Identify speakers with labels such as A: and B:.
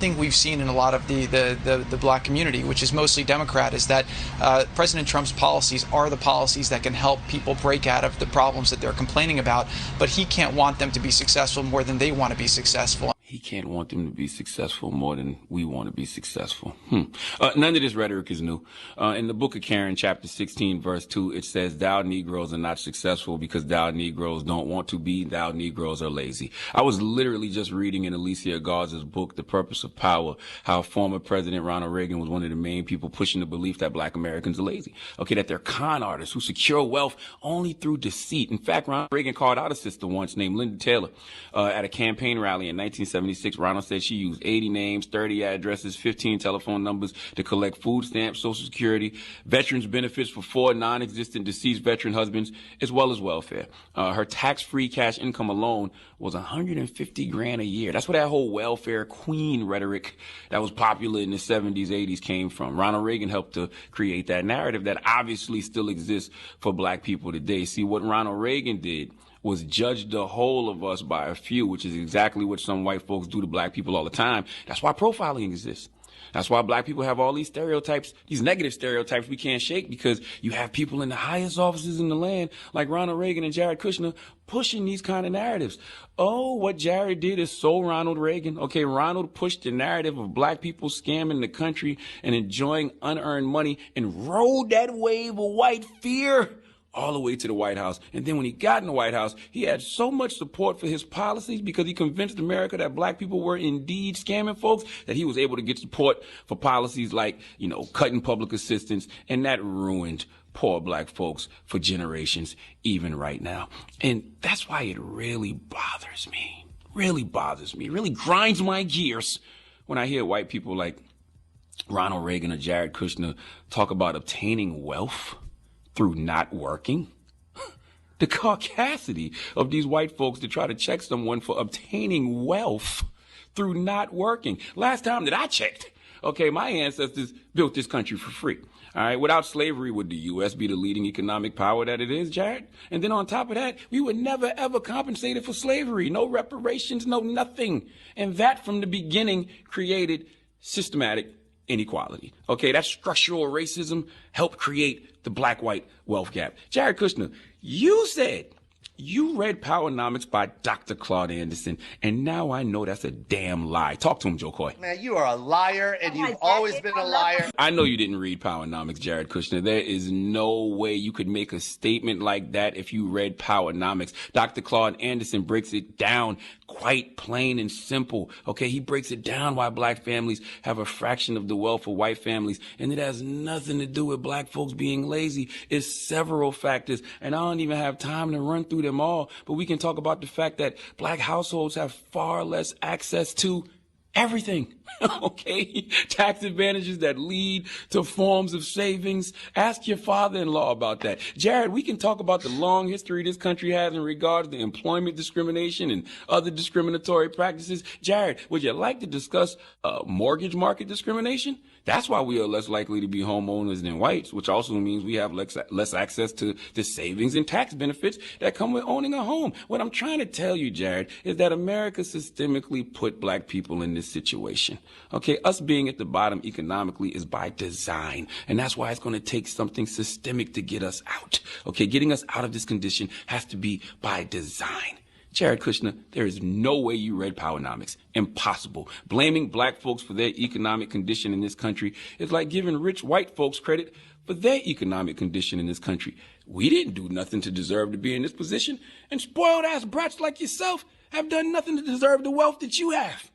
A: thing we've seen in a lot of the black community, which is mostly Democrat, is that President Trump's policies are the policies that can help people break out of the problems that they're complaining about, but he can't want them to be successful more than they want to be successful.
B: He can't want them to be successful more than we want to be successful. None of this rhetoric is new. In the book of Karen, chapter 16, verse 2, it says, "Thou Negroes are not successful because thou Negroes don't want to be. Thou Negroes are lazy." I was literally just reading in Alicia Garza's book, The Purpose of Power, how former President Ronald Reagan was one of the main people pushing the belief that black Americans are lazy. Okay, that they're con artists who secure wealth only through deceit. In fact, Ronald Reagan called out a sister once named Linda Taylor at a campaign rally in 1976. Ronald said she used 80 names, 30 addresses, 15 telephone numbers to collect food stamps, Social Security, veterans benefits for 4 non-existent deceased veteran husbands, as well as welfare. Her tax-free cash income alone was $150 grand a year. That's where that whole welfare queen rhetoric that was popular in the 70s, 80s came from. Ronald Reagan helped to create that narrative that obviously still exists for black people today. See, what Ronald Reagan did was judge the whole of us by a few, which is exactly what some white folks do to black people all the time. That's why profiling exists. That's why black people have all these stereotypes, these negative stereotypes we can't shake, because you have people in the highest offices in the land, like Ronald Reagan and Jared Kushner, pushing these kind of narratives. Oh, what Jared did is so Ronald Reagan. Okay, Ronald pushed the narrative of black people scamming the country and enjoying unearned money and rode that wave of white fear all the way to the White House. And then when he got in the White House, he had so much support for his policies because he convinced America that black people were indeed scamming folks, that he was able to get support for policies like, cutting public assistance, and that ruined poor black folks for generations, even right now. And that's why it really bothers me, really grinds my gears when I hear white people like Ronald Reagan or Jared Kushner talk about obtaining wealth through not working. The caucasity of these white folks to try to check someone for obtaining wealth through not working. Last time that I checked, okay, my ancestors built this country for free. All right, without slavery, would the U.S. be the leading economic power that it is, Jared? And then on top of that, we were never, ever compensated for slavery. No reparations, no nothing. And that from the beginning created systematic inequality. Okay, that structural racism helped create the black-white wealth gap. Jared Kushner, you said you read Powernomics by Dr. Claude Anderson, and now I know that's a damn lie. Talk to him, Joe Coy.
C: Man, you are a liar, and you've always been a liar.
B: I know you didn't read Powernomics, Jared Kushner. There is no way you could make a statement like that if you read Powernomics. Dr. Claude Anderson breaks it down quite plain and simple. Okay, he breaks it down why black families have a fraction of the wealth of white families, and it has nothing to do with black folks being lazy. It's several factors, and I don't even have time to run through them all, but we can talk about the fact that black households have far less access to everything. Okay, tax advantages that lead to forms of savings. Ask your father-in-law about that. Jared, we can talk about the long history this country has in regards to employment discrimination and other discriminatory practices. Jared, would you like to discuss mortgage market discrimination? That's why we are less likely to be homeowners than whites, which also means we have less access to the savings and tax benefits that come with owning a home. What I'm trying to tell you, Jared, is that America systemically put black people in this situation. Okay, us being at the bottom economically is by design, and that's why it's going to take something systemic to get us out. Okay, getting us out of this condition has to be by design. Jared Kushner, there is no way you read Powernomics. Impossible. Blaming black folks for their economic condition in this country is like giving rich white folks credit for their economic condition in this country. We didn't do nothing to deserve to be in this position, and spoiled-ass brats like yourself have done nothing to deserve the wealth that you have.